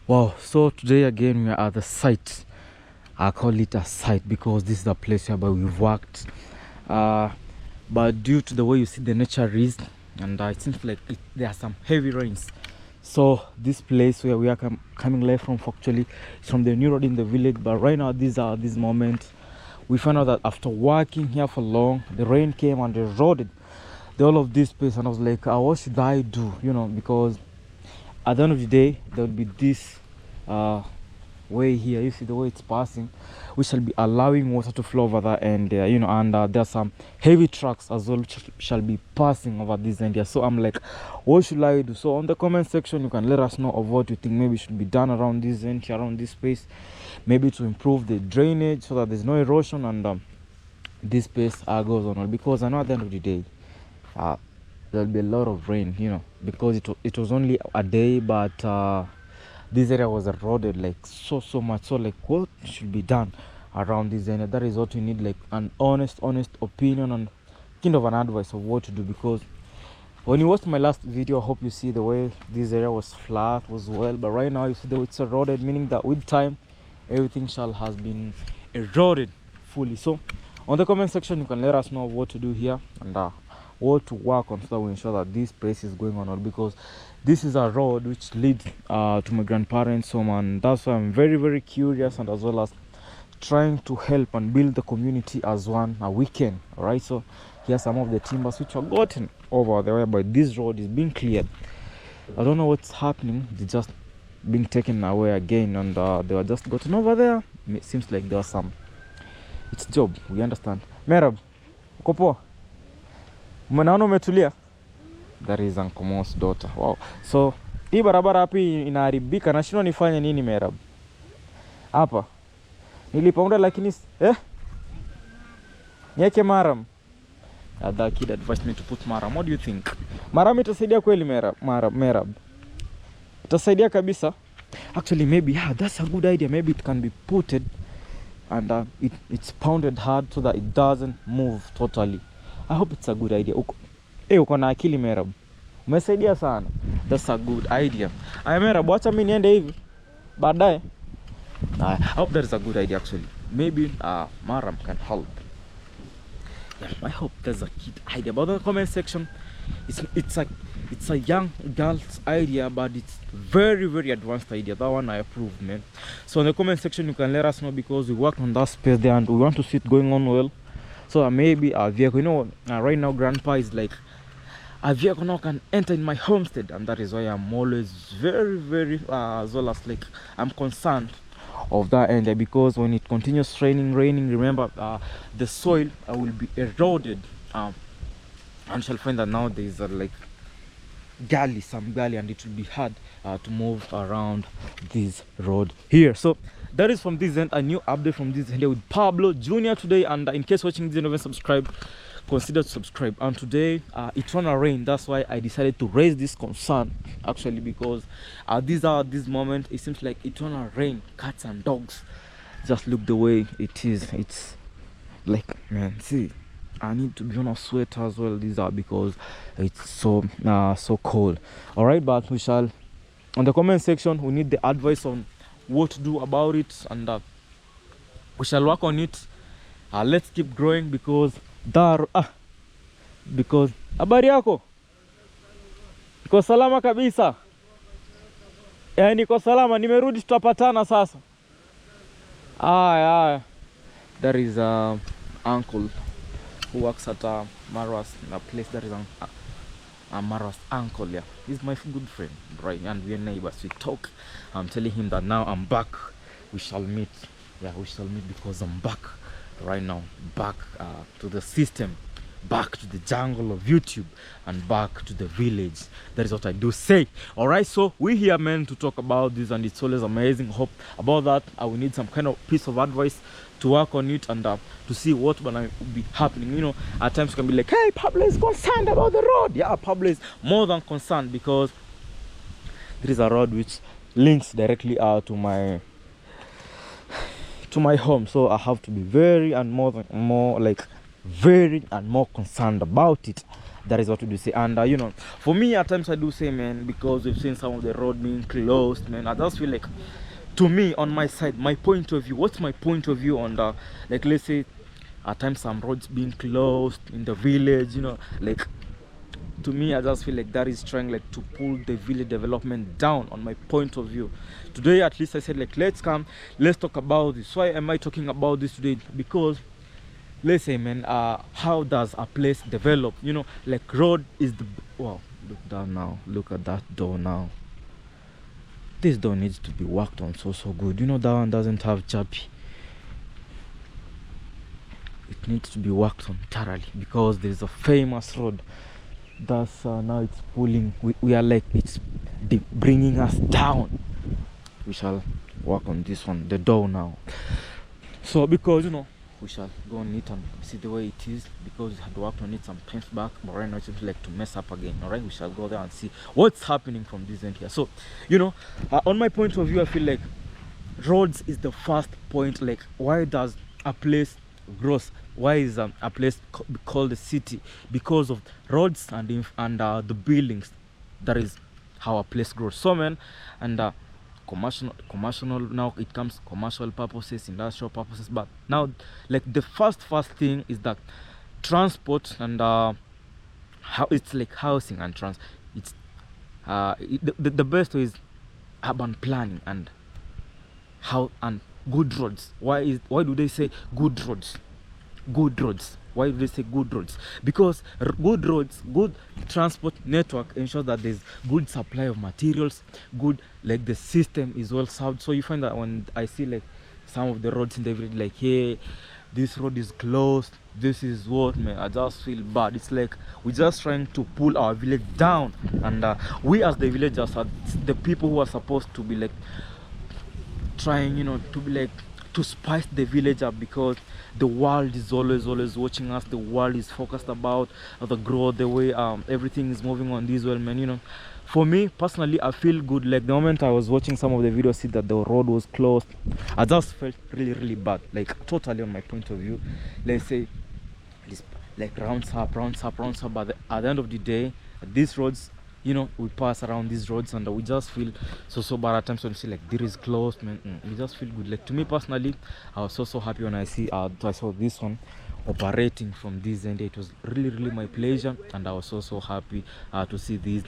Wow, so today again we are at the site. I call it a site because this is the place where we've worked. But due to the way you see the nature is, and it seems like there are some heavy rains. So this place where we are coming live from actually is from the new road in the village. But right now, this moment, we found out that after working here for long, the rain came and eroded the whole of this place. And I was like, what should I do? Because at the end of the day, there will be this way here. You see the way it's passing. We shall be allowing water to flow over there, and there are some heavy trucks as well which shall be passing over this end here. So I'm like, what should I do? So on the comment section, you can let us know of what you think maybe should be done around this end here, around this space, maybe to improve the drainage so that there's no erosion and this space goes on. Because I know at the end of the day, there'll be a lot of rain, because it was only a day, but this area was eroded like so much. So like, what should be done around this area? That is what we need, like an honest opinion and kind of an advice of what to do. Because when you watched my last video, I hope you see the way this area was flat, was well, but right now you see the way it's eroded, meaning that with time everything has been eroded fully. So on the comment section, you can let us know what to do here and what to work on so that we ensure that this place is going on well, because this is a road which leads to my grandparents' home, and that's why I'm very curious, and as well as trying to help and build the community as one we can. All right, so here's some of the timbers which are gotten over there, but this road is being cleared. I don't know what's happening. They're just being taken away again, and they were just gotten over there. It seems like there was some, it's job, we understand. Merab, uko poa? Mnaona umetulia? That is Uncle Mo's daughter. Wow. So hii barabara hapi inaharibika, nashindwa nifanye nini Merab? Hapa nilipaunda lakini niweke maram. That kid advised me to put maram. What do you think? Maram itasaidia kweli Merab? Itasaidia kabisa? Actually, maybe that's a good idea. Maybe it can be putted and it's pounded hard so that it doesn't move totally. I hope it's a good idea. Uko na akili Merab. Umesaidia sana. That's a good idea. Merab, wacha mimi niende hivi baadaye. I hope that is a good idea actually. Maybe Maram can help. Yeah, I hope that's a kid idea. But the comment section, it's a young girl's idea, but it's very advanced idea. That one I approve, man. So in the comment section, you can let us know, because we worked on that space there and we want to see it going on well. So maybe a vehicle, right now grandpa is like, a vehicle now can enter in my homestead, and that is why I'm always very as well as like I'm concerned of that area, because when it continues raining, remember the soil will be eroded, and shall find that now there is like some gully, and it will be hard to move around this road here. So that is from this end, a new update from this end here with Pablo Jr. today. And in case watching this and haven't subscribed, consider to subscribe. And today it's on a rain, that's why I decided to raise this concern actually, because this moment it seems like it's on a rain. Cats and dogs, just look the way it is. It's like, man, see, I need to be on a sweater as well. These are because it's so cold. All right, but we shall, on the comment section, we need the advice on what to do about it, and we shall work on it. Let's keep growing, because habari yako? Niko salama kabisa. Niko salama, nimerudi, tutapatana sasa. There is uncle who works at Marwas, a place that is Marwas uncle. Yeah, he's my good friend, right? And we are neighbors. We talk. I'm telling him that now I'm back. We shall meet. Yeah, we shall meet, because I'm back right now, back to the system, back to the jungle of YouTube, and back to the village. That is what I do say. All right, so we're here, man, to talk about this, and it's always amazing. Hope about that. I will need some kind of piece of advice to work on it, and to see what will be happening. At times you can be like, hey, Pablo is concerned about the road. Yeah, Pablo is more than concerned, because there is a road which links directly to my home. So I have to be very and more concerned about it. That is what we do say. And you know, for me at times I do say, man, because we've seen some of the road being closed, man, I just feel like, to me, on my side, my point of view, what's my point of view on the, like, let's say at times some roads being closed in the village, you know, like, to me I just feel like that is trying like to pull the village development down, on my point of view. Today at least I said, like, let's talk about this. Why am I talking about this today? Because let's say, man, how does a place develop? You know, like, road is the, wow, look down now, look at that door now. This door needs to be worked on so good. You know, that one doesn't have chappy. It needs to be worked on thoroughly, because there's a famous road that's now it's pulling, we are like, it's bringing us down. We shall work on this one, the door now. So because, you know, we shall go on it and see the way it is, because we had worked on it some times back, but right now it seems like to mess up again. All right, we shall go there and see what's happening from this end here. So, you know, on my point of view, I feel like roads is the first point. Like, why does a place grows? Why is a place called a city? Because of roads and the buildings. That is how a place grows. So, man, and commercial, now it comes commercial purposes, industrial purposes. But now, like, the first thing is that transport and how it's like housing and it's the best way is urban planning and how, and good roads. Why do they say good roads? Why do they say good roads? Because good roads, good transport network ensures that there's good supply of materials, good, like, the system is well served. So you find that when I see like some of the roads in the village, like, hey, this road is closed, this is what, man, I just feel bad. It's like we're just trying to pull our village down, and we as the villagers are the people who are supposed to be like trying, you know, to be like to spice the village up, because the world is always watching us. The world is focused about the growth, the way everything is moving on this world, man. You know, for me personally, I feel good. Like, the moment I was watching some of the videos, see that the road was closed, I just felt really bad. Like, totally on my point of view, let's say, like, rounds up, but at the end of the day, these roads, you know, we pass around these roads and we just feel so bad at times when we see like there is closed, man. We just feel good. Like, to me personally, I was so happy when I saw this one operating from this end. It was really my pleasure, and I was so happy to see this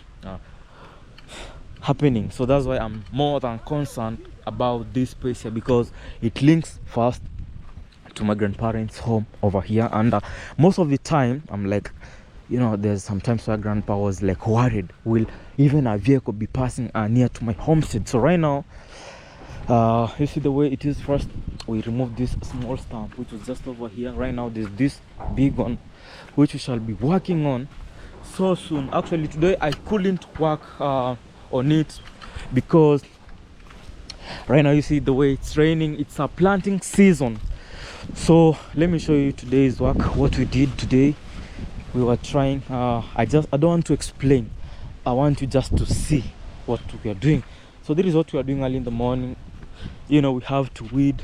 happening. So that's why I'm more than concerned about this place here, because it links fast to my grandparents' home over here. And most of the time I'm like, you know, there's sometimes where grandpa was like worried, will even a vehicle be passing near to my homestead? So right now, you see the way it is. First we remove this small stump which was just over here. Right now there's this big one which we shall be working on so soon. Actually today I couldn't work on it because right now you see the way it's raining. It's a planting season. So let me show you today's work, what we did today. We were trying, I don't want to explain, I want you just to see what we are doing. So this is what we are doing early in the morning. You know, we have to weed,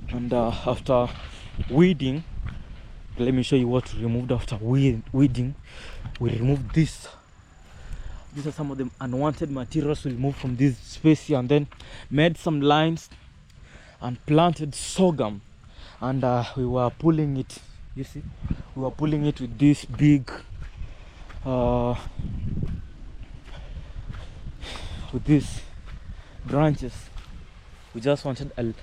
and after weeding, let me show you what we removed after weeding. We removed this. These are some of the unwanted materials we removed from this space here, and then made some lines and planted sorghum. And we were pulling it, you see, we were pulling it with this big with these branches. We just wanted a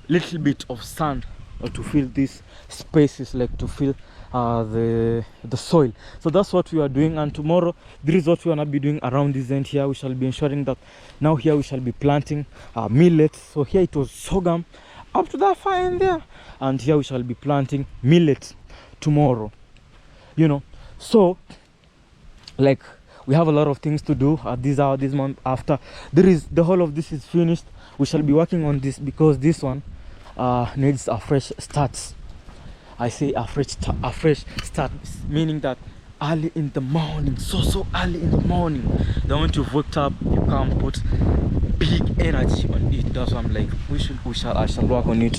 little bit of sand to fill these spaces, like to fill the soil. So that's what we are doing, and tomorrow this is what we are going to be doing around this end here. We shall be ensuring that now here we shall be planting millet. So here it was sorghum up to that far in there, and here we shall be planting millet tomorrow, you know. So like we have a lot of things to do at this hour, this month. After the whole of this is finished, we shall be working on this, because this one needs a fresh start. I say a fresh start, meaning that early in the morning, so early in the morning. The moment you've waked up, you can't put big energy on it. That's why I'm like, I shall work on it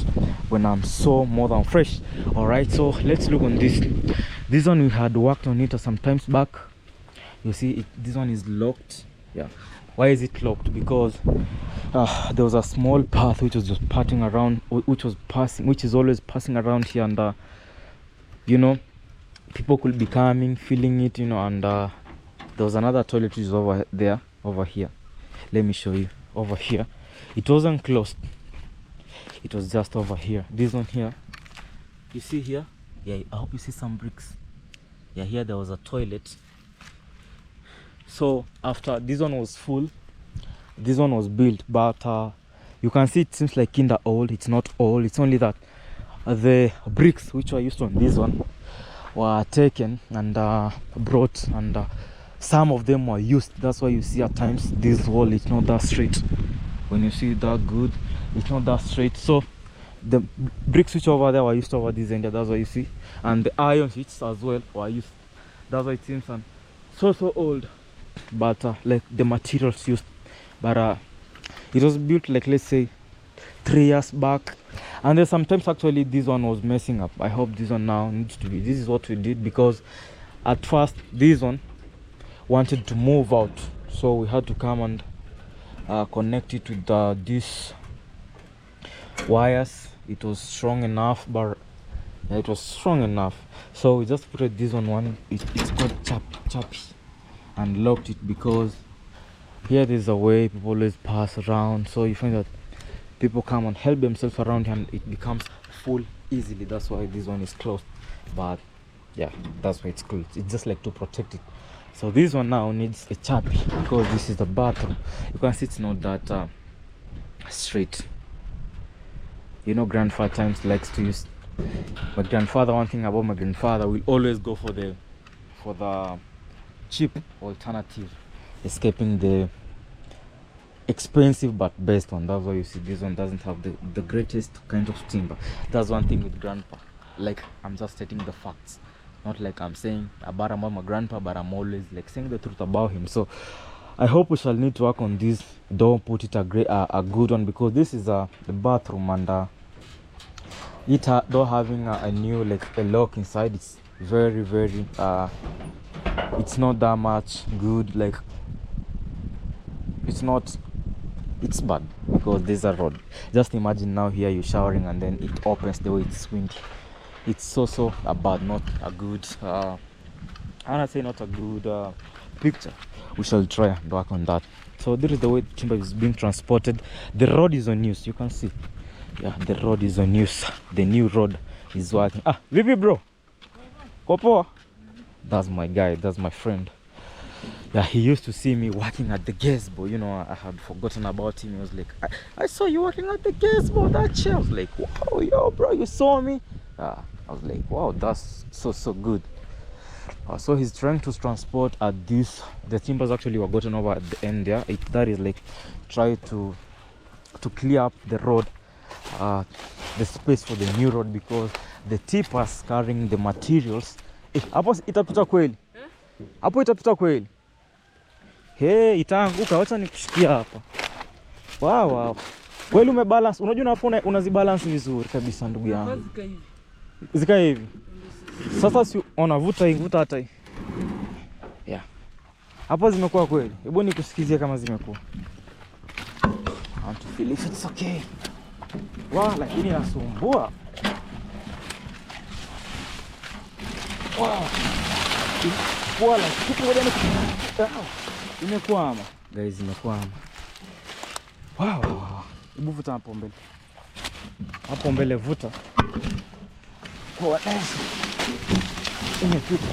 when I'm so more than fresh. All right, so let's look on this one. We had worked on it some times back. You see this one is locked. Yeah, why is it locked? Because there was a small path which was just passing around, which is always passing around here, and you know, people could be coming, feeling it, you know, and there was another toilet which is over here. Let me show you. Over here, it wasn't closed, it was just over here. This one here, you see here, yeah, I hope you see some bricks. Yeah, here there was a toilet. So after this one was full, this one was built, but you can see it seems like kinda old. It's not old, it's only that the bricks which were used on this one were taken and brought, and some of them were used. That's why you see at times this wall is not that straight. When you see that good, it's not that straight. So the bricks which over there were used over this end. That's what you see, and the iron sheets as well were used. That's why it seems so old, but like the materials used, but it was built like, let's say, 3 years back. And then sometimes actually this one was messing up. I hope this one now needs to be. This is what we did, because at first this one wanted to move out, so we had to come and connect it with these wires. It was strong enough, but yeah, it was strong enough, so we just put this on one. It's called chappy, and locked it, because here there's a way people always pass around, so you find that people come and help themselves around and it becomes full easily. That's why this one is closed, but yeah, that's why it's closed. It's just like to protect it. So this one now needs a chappy, because this is the bathroom. You can see it's not that straight. You know, grandfather times likes to use. My grandfather, one thing about my grandfather, will always go for the cheap alternative, escaping the expensive but best one. That's why you see this one doesn't have the greatest kind of timber. That's one thing with grandpa. Like, I'm just stating the facts, not like I'm saying about my grandpa, but I'm always like saying the truth about him. So I hope we shall need to work on this. Don't put it a good one, because this is the bathroom, and it though having a new like a lock inside, it's very it's not that much good. Like, it's bad, because there's a rod. Just imagine now here you're showering and then it opens the way it's swinging. It's so bad, not a good I wanna say not a good picture. We shall try and work on that. So this is the way the timber is being transported. The road is on use, you can see. Yeah, the road is on use. The new road is working. Vipi bro? Kopoa? That's my guy, that's my friend. Yeah, he used to see me working at the gazebo. You know, I had forgotten about him. He was like, I saw you working at the gazebo, that chair. I was like, wow, yo bro, you saw me? I was like, wow, that's so good. So he's trying to transport at this. The timbers actually were gotten over at the end there. That is like try to clear up the road, the space for the new road, because the tippers carrying the materials. Hapo itapita kweli? Hapo itapita kweli? Hey, itaanguka. Wacha nikushikia hapa. Wow. Kweli umebalance. Unajua hapo unazibalance vizuri kabisa ndugu yangu. Zika hivi. Sasa si unavuta hata hii. Yeah. Hapo zimekuwa kweli. Hebu nikusikizie kama zimekuwa. I want to feel if it's okay. Wow, lakini inasumbua. Wow. Wala kitu ngoja imekwama. Guys, imekwama. Wow. Hebu vuta hapo mbele. Hapo mbele vuta. Kwa nice. Imefika.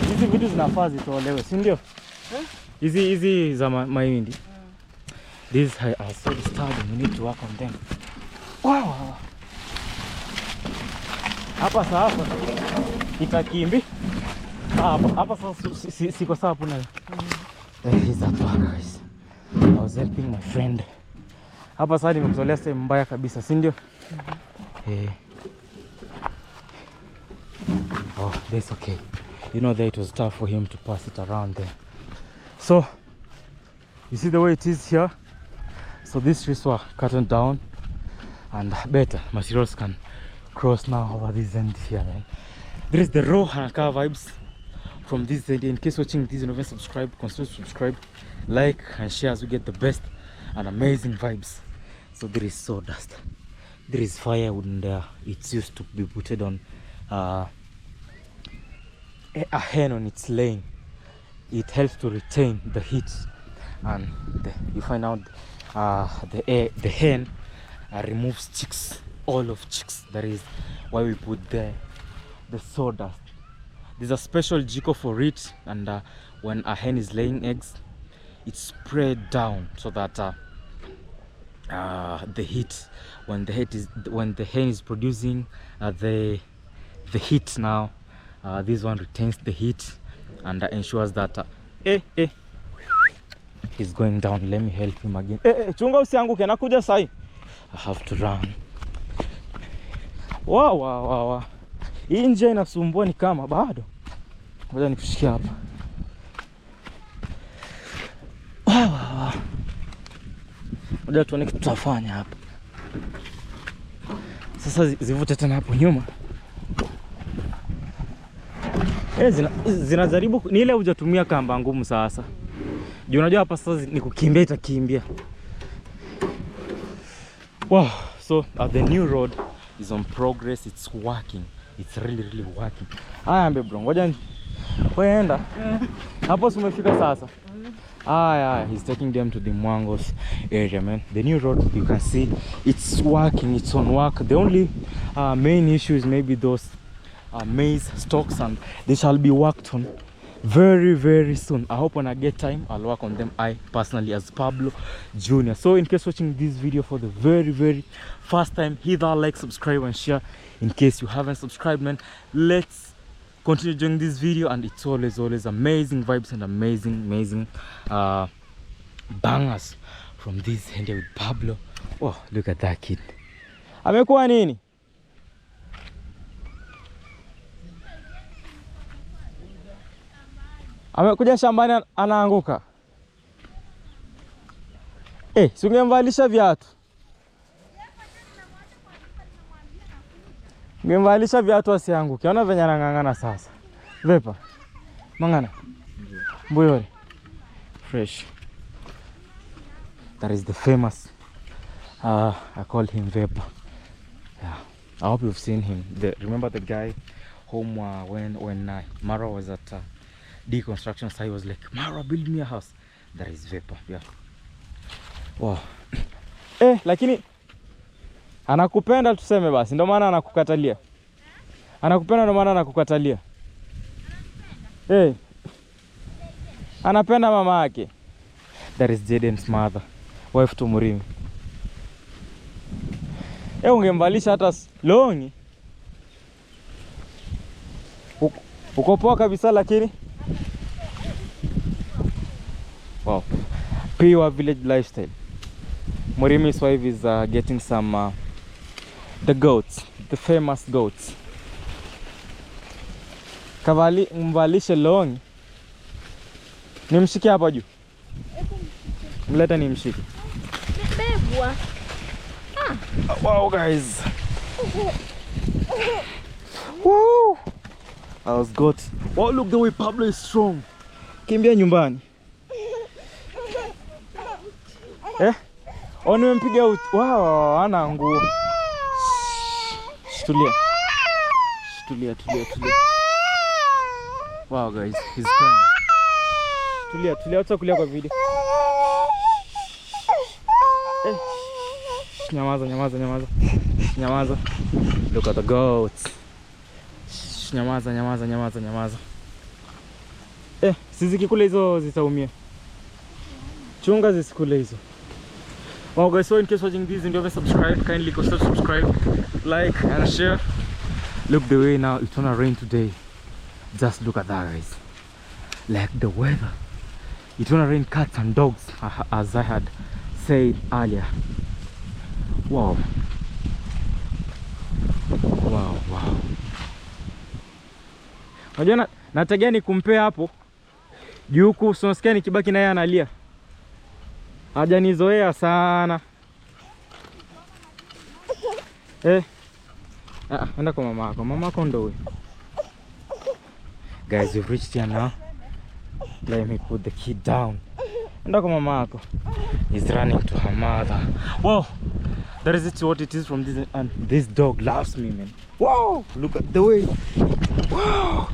Hizi vitu zinafaa zitolewe, si ndio? Hizi za mahindi. These are so disturbing. We need to work on them. Wow. Hapa sasa itakimbi. Hapa sasa siko sawa hapo nayo. He's that one, guys. I was helping my friend. Hapa sasa nimekutolea sehemu mbaya kabisa, si ndio? Oh, that's okay. you know, there it was tough for him to pass it around there. So you see the way it is here. So these trees were cut down, and better materials can cross now over this end here, man. There is the raw Hanaka vibes from this end. In case watching this and haven't subscribed, consider subscribe, like and share as we get the best and amazing vibes. So there is sawdust, there is firewood, and it's used to be putted on a hen on its laying. It helps to retain the heat, and you find out the hen removes chicks, all of chicks. That is why we put the sawdust. There's a special jiko for it, and when a hen is laying eggs, it's sprayed down so that the heat, when the hen is producing the heat now, this one retains the heat and ensures that he's going down. Let me help him again. Chunga usianguke, nakuja sai. I have to run. Wow. Hii nje inasumbua ni kama bado. Ngoja nikushikia hapa. Wow. Ngoja tuone kitu tutafanya hapa. Sasa zivute tena hapo nyuma. Zinajaribu ni ile hujatumia kamba ngumu sasa. Juu unajua hapa sasa ni kukimbia, itakimbia. Wow, so the new road is on progress. It's working. It's really working. Aya mbe bro, ngoja weenda. Hapo umefika sasa. Aya, he's taking them to the DeeMwango's area, man. The new road, you can see it's working, it's on work. The only main issue is maybe those maize stalks, and they shall be worked on very soon. I hope when I get time I'll work on them, I personally, as Pablo Jr. So in case watching this video for the very first time, hit that like, subscribe and share. In case you haven't subscribed, man, let's continue doing this video, and it's always amazing vibes and amazing bangers from this end with Pablo. Oh, look at that kid. Amekuwa nini? Amekuja shambani anaanguka. Si ungemvalisha viatu. Ungemvalisha viatu asianguke. Ona venye anang'ang'ana sasa. Vepa. Mangana. Mbuyore. Fresh. That is the famous I call him Vepa. Yeah. I hope you've seen him. Remember the guy home when Mara was at deconstruction, so he was like, Mara, build me a house. That is Vepa. Yeah. Wow. Lakini anakupenda tuseme basi, ndio maana anakukatalia. Anakupenda ndio maana anakukatalia. Anapenda mama yake. That is Jaden's mother, wife to Murimi. Ungemvalisha hata longi. Uko poa kabisa lakini. Wow. Pure village lifestyle. Murimi's wife is getting some the goats, the famous goats. Kavali mvalishe longi. Nimshike hapa juu. Mleta nimshike. Bebwa. Wow guys. Wow. I was got. Wow, look the way Pablo is strong. Kimbia nyumbani. Nimempiga out. Wow, ana nguo. Tulia. Wow guys, he's crying. Tulia, acha kulia kwa video. Nyamaza. Look at the goats. Nyamaza. Sizikikula hizo zitaumia. Chunga zisikule hizo. Wow guys, so in case watching this and you haven't subscribed, kindly consider subscribe, like and share. Look the way now, it's gonna rain today. Just look at that guys. Like the weather. It's gonna rain cats and dogs, as I had said earlier. Wow. Unajua Nategea nikumpea hapo. Juu huku unasikia nikibaki naye analia. Hajanizoea sana. Enda kwa mama yako. Mama yako ndo huyo. Guys, we've reached here now. Let me put the kid down. Enda kwa mama yako. He's running to her mother. Whoa! That is what it is from this, and this dog loves me, man. Whoa! Look at the way. Wow!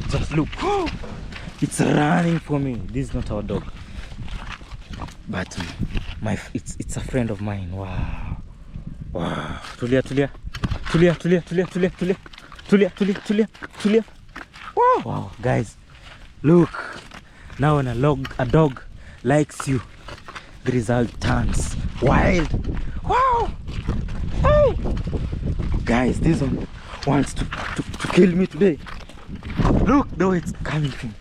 Just look. Whoa! It's running for me. This is not our dog, but it's a friend of mine. Wow! Wow! Tulia. Wow, guys, look. Now when a dog likes you, the result turns wild. Wow! Hey! Guys, this one wants to kill me today. Look the way it's coming from.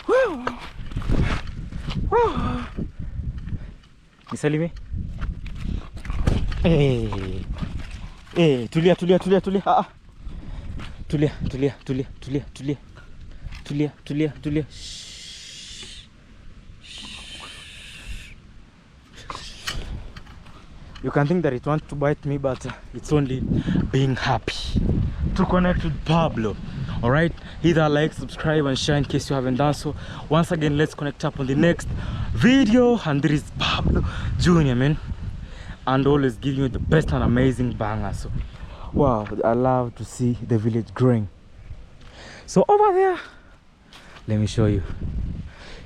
Wow! Wow! Nisalime. Hey! Hey, tulia. Tulia. Shh. You can think that it wants to bite me, but it's only being happy to connect with Pablo. Alright, hit that like, subscribe and share in case you haven't done so. Once again, let's connect up on the next video. And there is Pablo Jr., man, and always giving you the best and amazing bangers. So wow, I love to see the village growing. So over there, let me show you,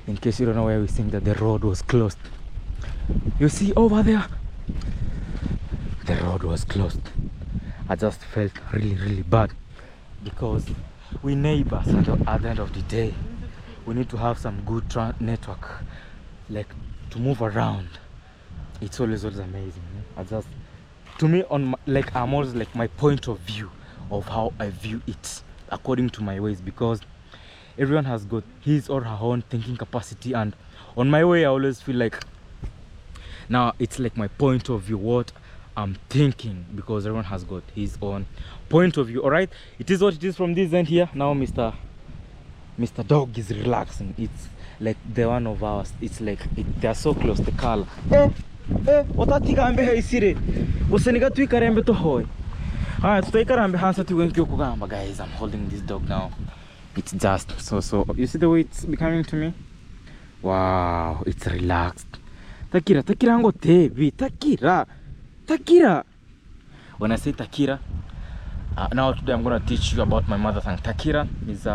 in case you don't know where we think that the road was closed. You see over there, the road was closed. I just felt really bad, because we neighbors, and at the end of the day we need to have some good network, like to move around. It's always amazing. I just, to me, I'm always like my point of view of how I view it according to my ways, because everyone has got his or her own thinking capacity, and on my way I always feel like now it's like my point of view, what I'm thinking, because everyone has got his own point of view. All right, it is what it is from this end here. Now Mr. Dog is relaxing. It's like the one of ours. It's like they're so close, the color. Otatika ambe haisire useniga tuikarembe to hoy. Tutaikarambe hansa tuwenki kugamba. Guys, I'm holding this dog now. It's just so you see the way it's becoming to me. Wow, it's relaxed. Takira ngo tevi. Takira. When I say Takira, now today I'm gonna teach you about my mother tongue. Takira is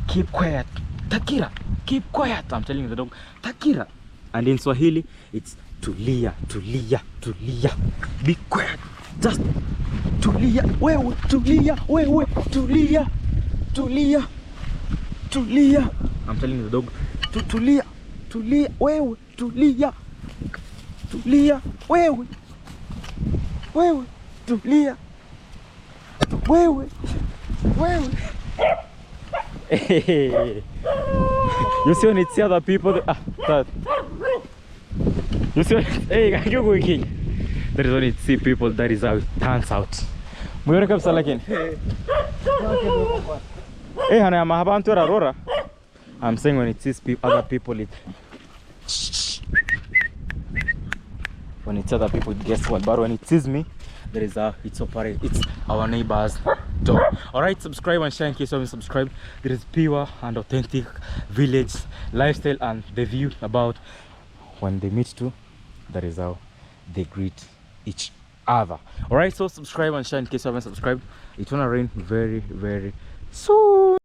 keep quiet. Takira, keep quiet. I'm telling the dog Takira. And in Swahili it's tulia. Be quiet. Just tulia. Wewe tulia. I'm telling the dog tulia. Wewe tulia. Wewe tulia. Wewe. You see when it's the other people that you see when, hey, that is when it see people, that is how it turns out. Mwere kabisa lakini hana mahabantu rora. I'm saying when it sees other people, when it's other people, guess what? But when it sees me, there is it's our neighbor's dog. Alright, subscribe and share in case you haven't subscribed. There is pure and authentic village lifestyle, and the view about when they meet too. That is how they greet each other. Alright, so subscribe and share in case you haven't subscribed. It's gonna rain very soon.